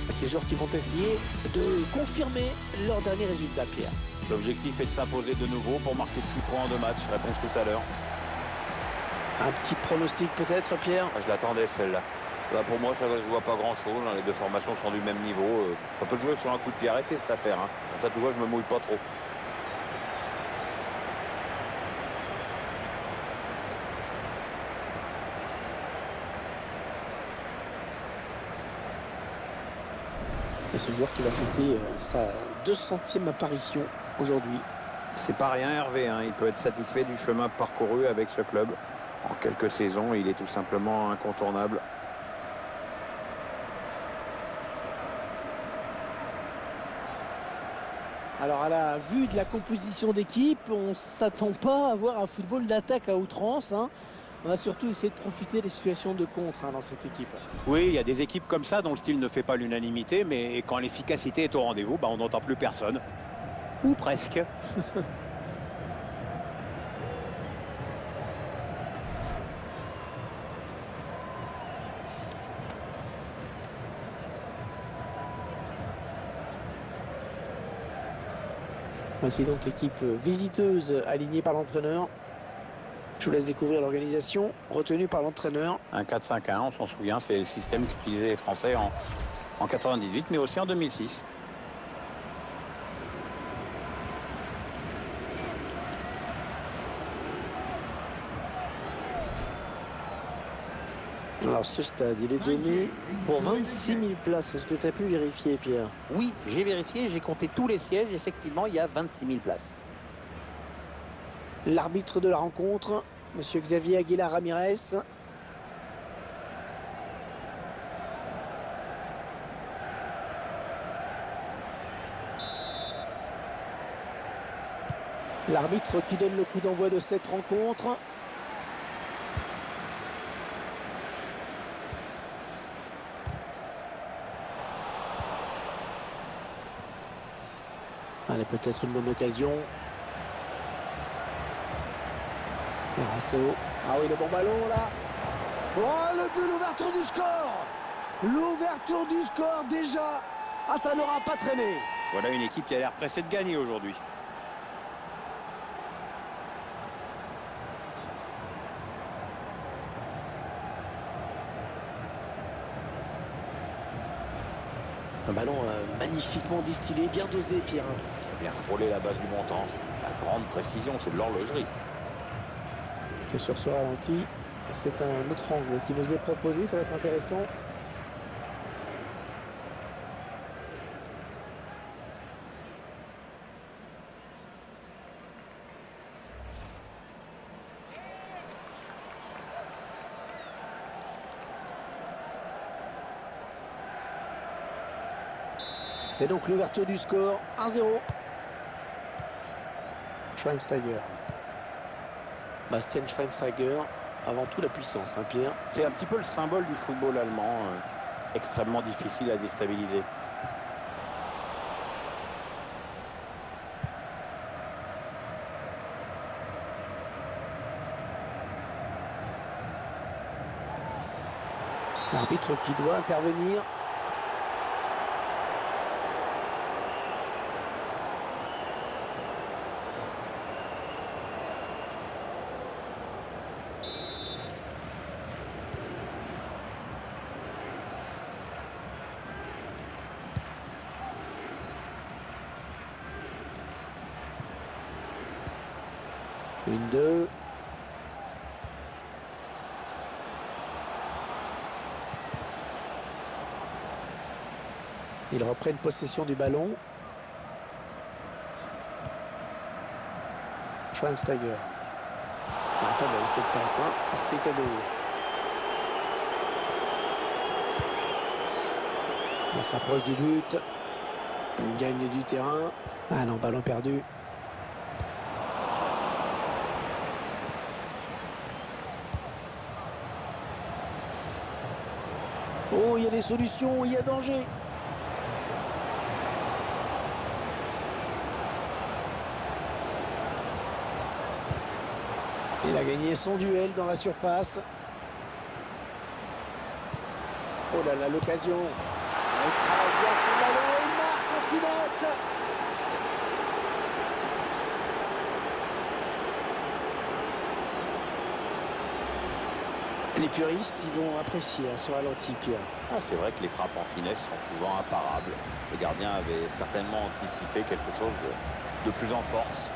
Ces joueurs qui vont essayer de confirmer leur dernier résultat, Pierre. L'objectif est de s'imposer de nouveau pour marquer 6 points en 2 matchs. Réponse tout à l'heure. Un petit pronostic peut-être, Pierre? Je l'attendais celle-là. Là, pour moi, ça va se jouer à pas grand-chose. Les deux formations sont du même niveau. Ça peut jouer sur un coup de pied arrêté cette affaire. Comme ça, tu vois, je me mouille pas trop. Et ce joueur qui va fêter sa 200e apparition aujourd'hui. C'est pas rien, Hervé. Il peut être satisfait du chemin parcouru avec ce club. En quelques saisons, il est tout simplement incontournable. Alors à la vue de la composition d'équipe, on ne s'attend pas à voir un football d'attaque à outrance. On va surtout essayer de profiter des situations de contre dans cette équipe. Oui, il y a des équipes comme ça dont le style ne fait pas l'unanimité, mais quand l'efficacité est au rendez-vous, on n'entend plus personne. Ou presque. Voici donc l'équipe visiteuse alignée par l'entraîneur. Je vous laisse découvrir l'organisation retenue par l'entraîneur. Un 4-5-1, on s'en souvient, c'est le système qu'utilisaient les Français en 98, mais aussi en 2006. Alors ce stade, il est donné pour 26 000 places. Est-ce que tu as pu vérifier, Pierre? Oui, j'ai vérifié, j'ai compté tous les sièges. Effectivement, il y a 26 000 places. L'arbitre de la rencontre, Monsieur Xavier Aguilar Ramirez. L'arbitre qui donne le coup d'envoi de cette rencontre. Allez, peut-être une bonne occasion. Rasso. Ah oui, le bon ballon là. Oh, le but, l'ouverture du score. L'ouverture du score déjà. Ah, ça n'aura pas traîné. Voilà une équipe qui a l'air pressée de gagner aujourd'hui. Un ballon magnifiquement distillé, bien dosé, Pierre. Ça vient frôler la base du montant. C'est la grande précision, c'est de l'horlogerie. Et sur ce ralenti, c'est un autre angle qui nous est proposé, ça va être intéressant. C'est donc l'ouverture du score, 1-0. Schweinsteiger. Bastian Schweinsteiger, avant tout la puissance, Pierre. C'est un petit peu le symbole du football allemand, extrêmement difficile à déstabiliser. L'arbitre qui doit intervenir. Une, deux. Ils reprennent possession du ballon. Schweinsteiger. Ah, pas mal cette passe, c'est cadeau. On s'approche du but. On gagne du terrain. Ah non, ballon perdu. Oh, il y a des solutions, il y a danger. Il a gagné son duel dans la surface. Oh là là, l'occasion. Il travaille bien son ballon et il marque en finesse. Les puristes, ils vont apprécier ce ralenti, Pierre. Ah, c'est vrai que les frappes en finesse sont souvent imparables. Le gardien avait certainement anticipé quelque chose de plus en force.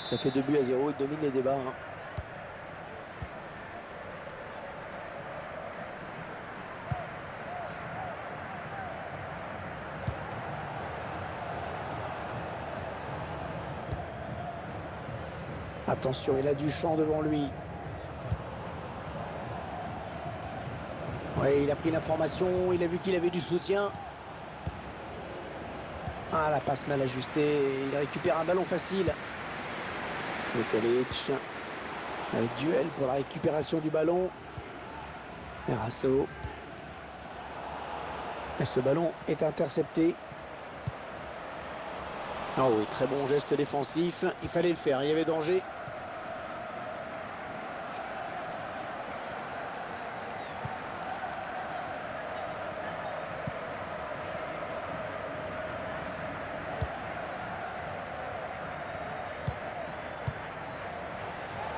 Ça fait 2-0, il domine les débats. Attention, il a du champ devant lui. Oui, il a pris l'information, il a vu qu'il avait du soutien. Ah, la passe mal ajustée, il récupère un ballon facile. Nikolic, avec duel pour la récupération du ballon. Erasso. Et ce ballon est intercepté. Oh oui, très bon geste défensif. Il fallait le faire, il y avait danger.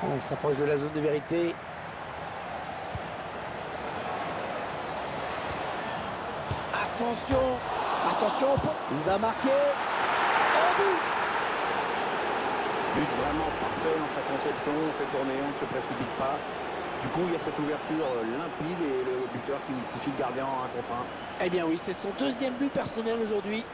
On s'approche de la zone de vérité. Attention, attention, il va marquer. Oh, but! But vraiment parfait dans sa conception, on fait tourner, on ne se précipite pas. Du coup, il y a cette ouverture limpide et le buteur qui mystifie le gardien en 1 contre 1. Eh bien oui, c'est son deuxième but personnel aujourd'hui.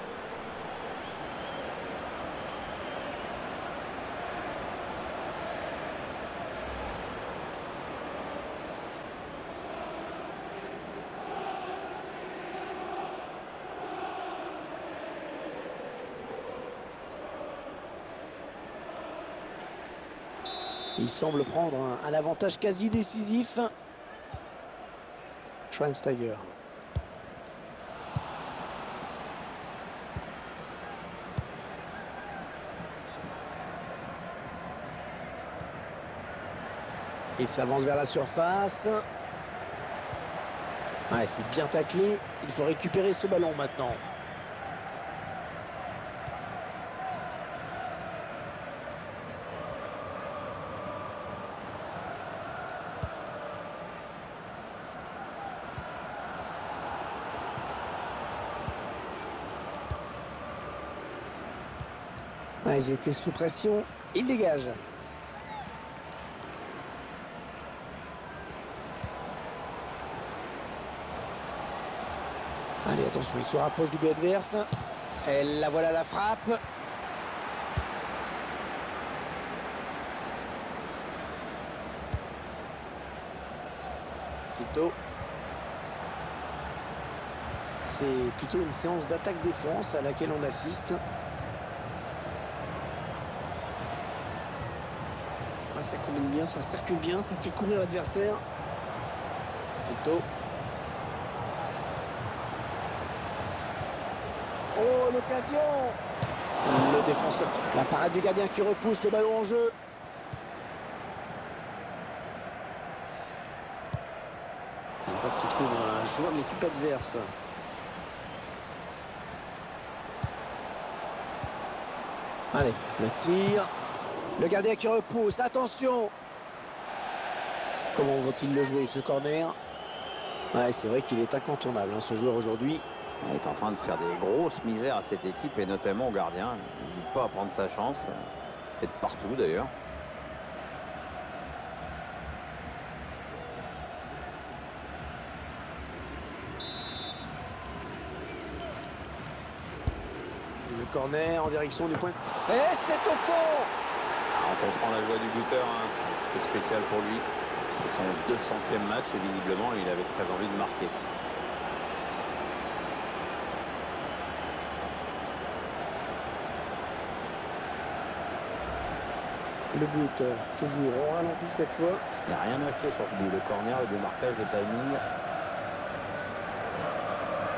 Il semble prendre un avantage quasi décisif. Schweinsteiger. Il s'avance vers la surface. Ouais, c'est bien taclé. Il faut récupérer ce ballon maintenant. Ah, ils étaient sous pression. Il dégage. Allez, attention, il se rapproche du but adverse. Et la voilà la frappe. Tito. C'est plutôt une séance d'attaque-défense à laquelle on assiste. Ah, ça combine bien, ça circule bien, ça fait courir l'adversaire. Tito. Oh, l'occasion! Le défenseur. La parade du gardien qui repousse le ballon en jeu. Parce qu'il trouve un joueur de l'équipe adverse. Allez, le tir. Le gardien qui repousse. Attention! Comment vont-ils le jouer, ce corner? Ouais, c'est vrai qu'il est incontournable, ce joueur aujourd'hui. Il est en train de faire des grosses misères à cette équipe et notamment au gardien. Il n'hésite pas à prendre sa chance. Et de partout d'ailleurs. Le corner en direction du point. Et c'est au fond! On comprend la joie du buteur, c'est un petit peu spécial pour lui. C'est son 200e match et visiblement il avait très envie de marquer. Le but, toujours, on ralentit cette fois. Il n'y a rien acheté sur ce but. Le corner, le démarquage, le timing.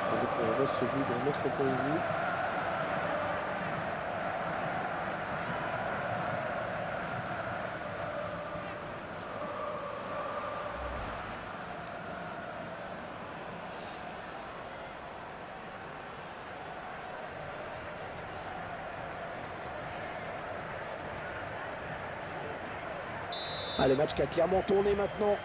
Attendez qu'on voit ce but d'un autre point de vue. Ah, le match qui a clairement tourné maintenant.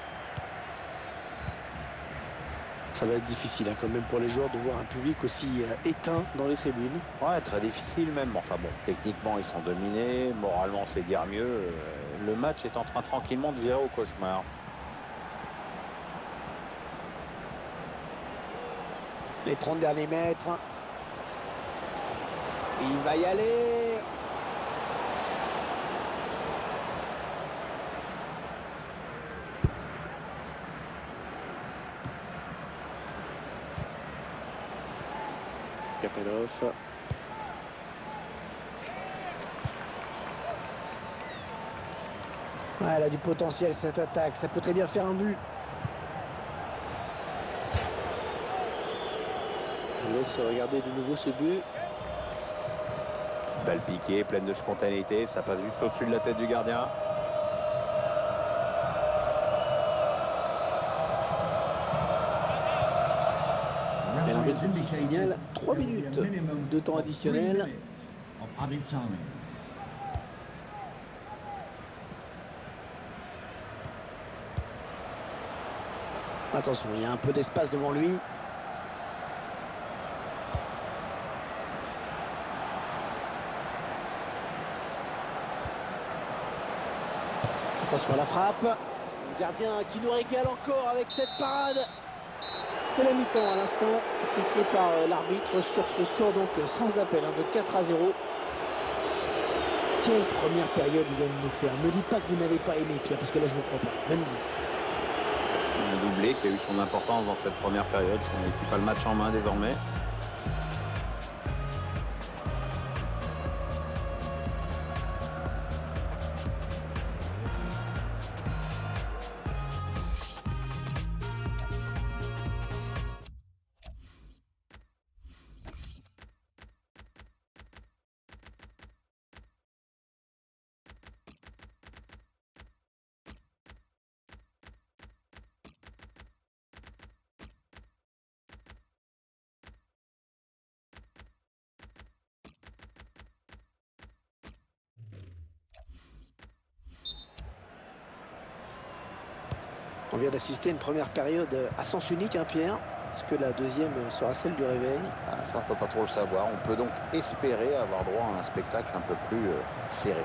Ça va être difficile quand même pour les joueurs de voir un public aussi éteint dans les tribunes. Ouais, très difficile même. Enfin bon, techniquement, ils sont dominés. Moralement, c'est guère mieux. Le match est en train tranquillement de virer au cauchemar. Les 30 derniers mètres. Il va y aller. Kapelov. Ouais, elle a du potentiel cette attaque, ça peut très bien faire un but. Je laisse regarder de nouveau ce but. Petite balle piquée, pleine de spontanéité, ça passe juste au-dessus de la tête du gardien. Et l'arbitre qui signale 3 minutes de temps additionnel. Attention, il y a un peu d'espace devant lui. Attention à la frappe. Le gardien qui nous régale encore avec cette parade. C'est la mi-temps à l'instant, sifflé par l'arbitre sur ce score donc sans appel de 4-0. Quelle première période il vient de nous faire. Ne dites pas que vous n'avez pas aimé Pierre, parce que là je ne vous crois pas, même vous. C'est un doublé qui a eu son importance dans cette première période. Son équipe a le match en main désormais. On vient d'assister à une première période à sens unique, hein, Pierre. Est-ce que la deuxième sera celle du réveil? Ça, on ne peut pas trop le savoir. On peut donc espérer avoir droit à un spectacle un peu plus serré.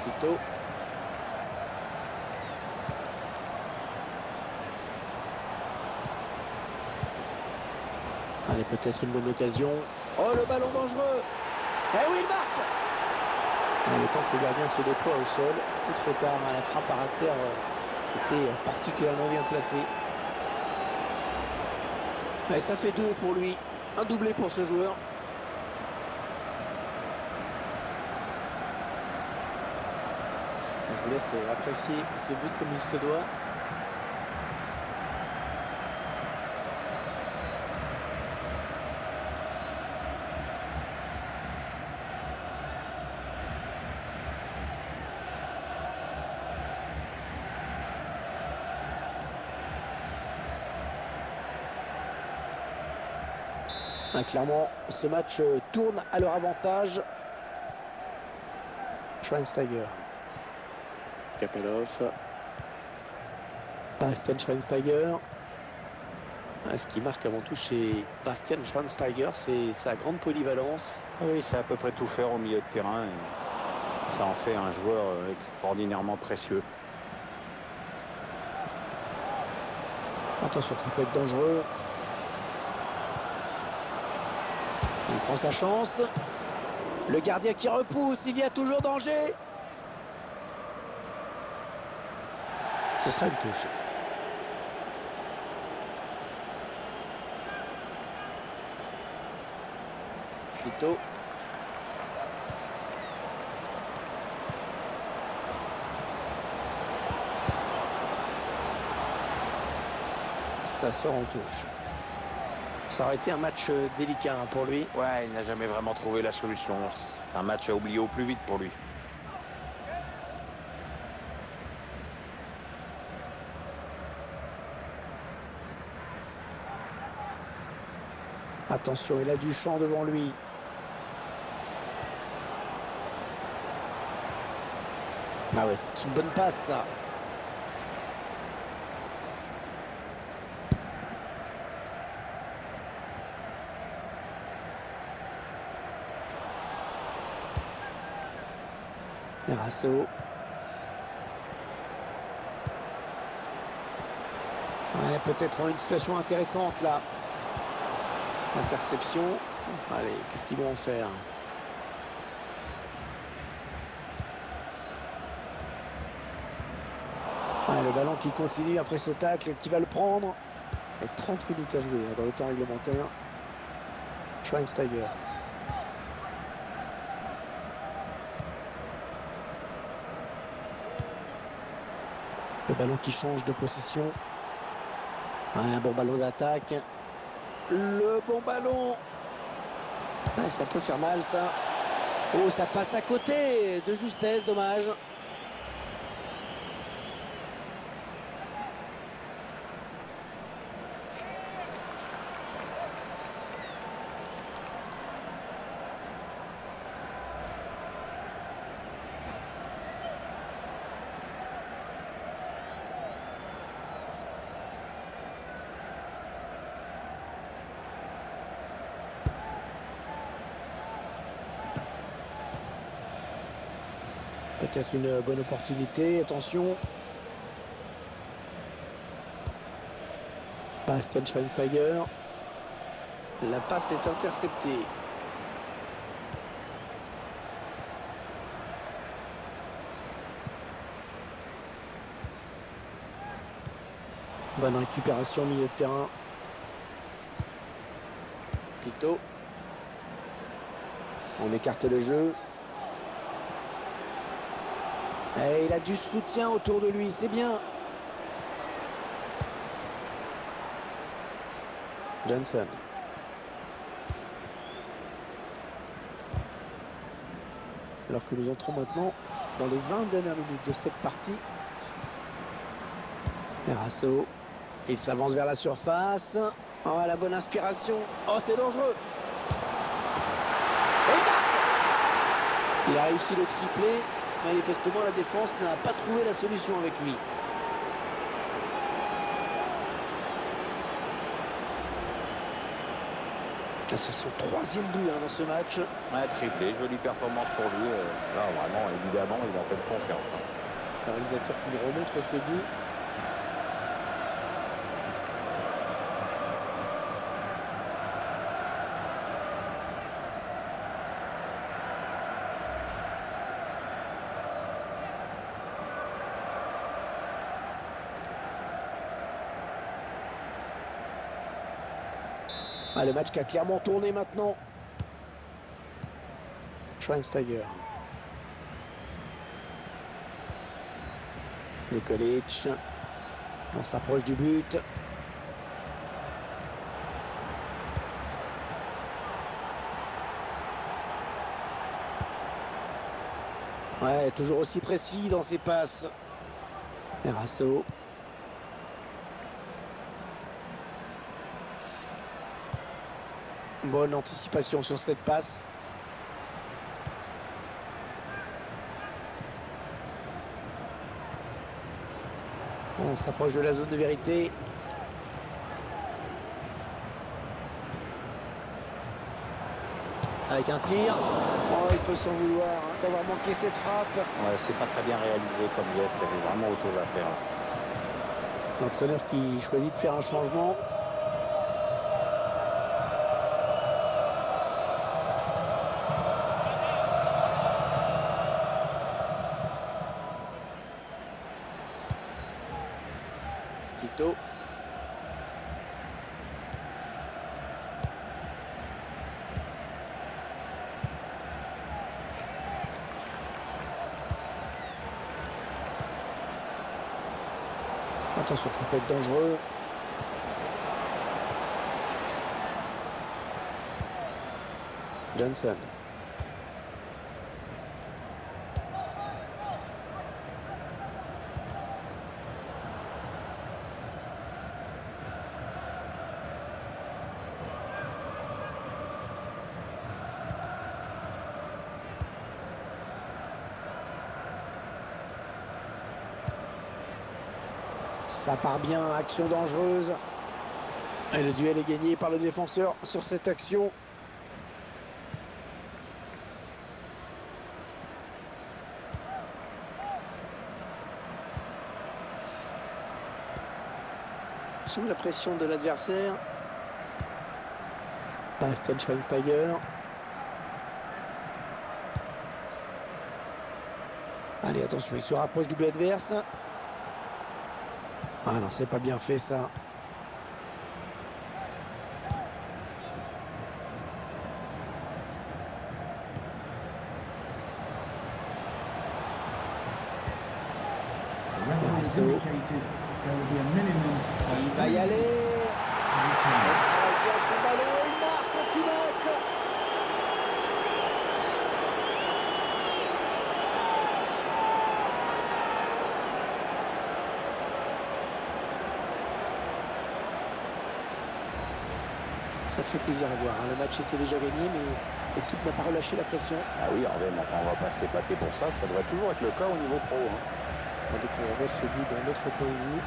Tito. Allez, peut-être une bonne occasion. Oh, le ballon dangereux. Eh oui, il marque. Le temps que le gardien se déploie au sol, c'est trop tard. La frappe à terre était particulièrement bien placée. Et ça fait 2 pour lui. Un doublé pour ce joueur. Je vous laisse apprécier ce but comme il se doit. Clairement, ce match tourne à leur avantage. Schweinsteiger. Kapelov. Bastian Schweinsteiger. Ce qui marque avant tout chez Bastian Schweinsteiger, c'est sa grande polyvalence. Oui, c'est à peu près tout faire au milieu de terrain. Et ça en fait un joueur extraordinairement précieux. Attention, ça peut être dangereux. Il prend sa chance. Le gardien qui repousse, il y a toujours danger. Ce sera une touche. Tito. Ça sort en touche. Ça aurait été un match délicat pour lui. Ouais, il n'a jamais vraiment trouvé la solution. C'est un match à oublier au plus vite pour lui. Attention, il a du champ devant lui. Ah ouais, c'est une bonne passe, ça. Erasso. Ouais, peut-être une situation intéressante, là. Interception. Allez, qu'est-ce qu'ils vont en faire? Ouais, le ballon qui continue après ce tacle, qui va le prendre. Et 30 minutes à jouer dans le temps réglementaire. Schweinsteiger. Le ballon qui change de position. Ouais, un bon ballon d'attaque. Le bon ballon. Ouais, ça peut faire mal, ça. Oh, ça passe à côté de justesse, dommage. Peut-être une bonne opportunité, attention. Bastian Schweinsteiger. La passe est interceptée. Bonne récupération au milieu de terrain. Tito. On écarte le jeu. Et il a du soutien autour de lui, c'est bien. Johnson. Alors que nous entrons maintenant dans les 20 dernières minutes de cette partie. Erasso. Il s'avance vers la surface. Oh, la bonne inspiration. Oh, c'est dangereux. Et il marque. Il a réussi le triplé. Manifestement, la défense n'a pas trouvé la solution avec lui. C'est son troisième but dans ce match. Ouais, triplé, jolie performance pour lui. Là, vraiment, évidemment, il est en pleine confiance. Le réalisateur qui nous remontre ce but. Ah, le match qui a clairement tourné maintenant. Schweinsteiger. Nikolic. On s'approche du but. Ouais, toujours aussi précis dans ses passes. Erasso. Bonne anticipation sur cette passe. On s'approche de la zone de vérité. Avec un tir. Oh, il peut s'en vouloir d'avoir manqué cette frappe. Ouais, c'est pas très bien réalisé comme geste. Il y avait vraiment autre chose à faire. L'entraîneur qui choisit de faire un changement. Tito. Attention, ça peut être dangereux. Johnson. Ça part bien, action dangereuse. Et le duel est gagné par le défenseur sur cette action. Sous la pression de l'adversaire. Bastian Schweinsteiger. Allez, attention, il se rapproche du but adverse. Ah non, c'est pas bien fait ça. Il va y aller. Il travaille bien son ballon et il marque en finesse. Ça fait plaisir à voir. Le match était déjà gagné, mais l'équipe n'a pas relâché la pression. Ah oui, enfin, on va pas s'épater pour ça. Ça devrait toujours être le cas au niveau pro. Tandis qu'on revoit ce but d'un autre point de vue.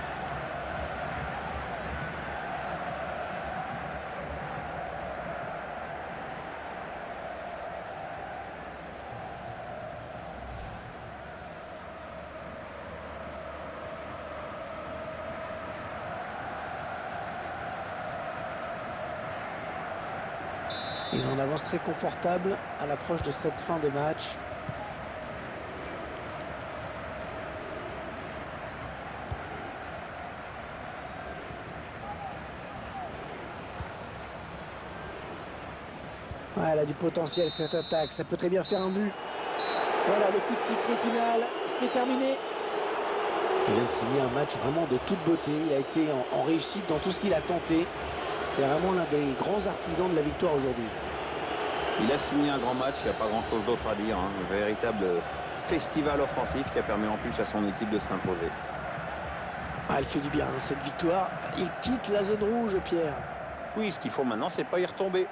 Ils ont une avance très confortable à l'approche de cette fin de match. Ouais, elle a du potentiel cette attaque, ça peut très bien faire un but. Voilà le coup de sifflet final, c'est terminé. Il vient de signer un match vraiment de toute beauté, il a été en réussite dans tout ce qu'il a tenté. C'est vraiment l'un des grands artisans de la victoire aujourd'hui. Il a signé un grand match, il n'y a pas grand-chose d'autre à dire. Un véritable festival offensif qui a permis en plus à son équipe de s'imposer. Ah, elle fait du bien, cette victoire. Il quitte la zone rouge, Pierre. Oui, ce qu'il faut maintenant, c'est pas y retomber.